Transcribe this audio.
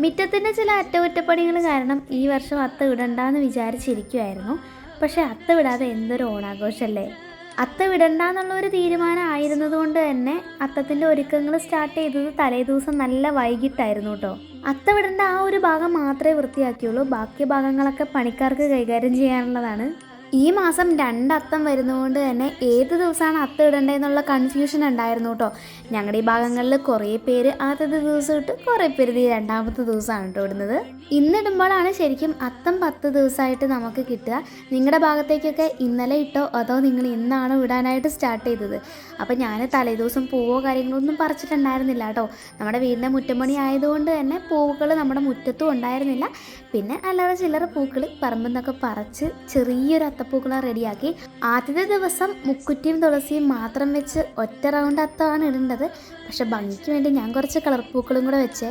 മിറ്റത്തിൻ്റെ ചില അറ്റകുറ്റപ്പണികൾ കാരണം ഈ വർഷം അത്ത വിടണ്ടെന്ന് വിചാരിച്ചിരിക്കുമായിരുന്നു. പക്ഷേ അത്ത വിടാതെ എന്തൊരു ഓണാഘോഷമല്ലേ. അത്ത വിടണ്ടെന്നുള്ള ഒരു തീരുമാനം ആയിരുന്നതുകൊണ്ട് തന്നെ അത്തത്തിൻ്റെ ഒരുക്കങ്ങൾ സ്റ്റാർട്ട് ചെയ്തത് തലേ ദിവസം നല്ല വൈകിട്ടായിരുന്നു കേട്ടോ. അത്ത വിടേണ്ട ആ ഒരു ഭാഗം മാത്രമേ വൃത്തിയാക്കിയുള്ളൂ. ബാക്കി ഭാഗങ്ങളൊക്കെ പണിക്കാർക്ക് കൈകാര്യം ചെയ്യാനുള്ളതാണ്. ഈ മാസം 2 അത്തം വരുന്നതുകൊണ്ട് തന്നെ ഏത് ദിവസമാണ് അത്ത ഇടേണ്ടതെന്നുള്ള കൺഫ്യൂഷൻ ഉണ്ടായിരുന്നു കേട്ടോ. ഞങ്ങളുടെ ഈ ഭാഗങ്ങളിൽ കുറേ പേര് ആദ്യത്തെ ദിവസം ഇട്ട് കുറേ പേര് ഈ 2ാമത്തെ ദിവസമാണ് കേട്ടോ ഇടുന്നത്. ഇന്നിടുമ്പോഴാണ് ശരിക്കും അത്തം 10 ദിവസമായിട്ട് നമുക്ക് കിട്ടുക. നിങ്ങളുടെ ഭാഗത്തേക്കൊക്കെ ഇന്നലെ ഇട്ടോ അതോ നിങ്ങൾ ഇന്നാണ് വിടാനായിട്ട് സ്റ്റാർട്ട് ചെയ്തത്? അപ്പോൾ ഞാൻ തലേദിവസം പൂവോ കാര്യങ്ങളൊന്നും പറിച്ചിട്ടുണ്ടായിരുന്നില്ല കേട്ടോ. നമ്മുടെ വീടിൻ്റെ മുറ്റമണി ആയതുകൊണ്ട് തന്നെ പൂക്കൾ നമ്മുടെ മുറ്റത്തും ഉണ്ടായിരുന്നില്ല. പിന്നെ അല്ലാതെ ചില്ലറ പൂക്കൾ പറമ്പിൽ നിന്നൊക്കെ പറിച്ച് ചെറിയൊരു അത്തപ്പൂക്കളം റെഡിയാക്കി. ആദ്യത്തെ ദിവസം മുക്കുറ്റിയും തുളസിയും മാത്രം വെച്ച് ഒറ്റ റൗണ്ട് അത്തമാണ് ഇടേണ്ടത്. പക്ഷെ ഭംഗിക്ക് വേണ്ടി ഞാൻ കുറച്ച് കളർ പൂക്കളും കൂടെ വെച്ചേ.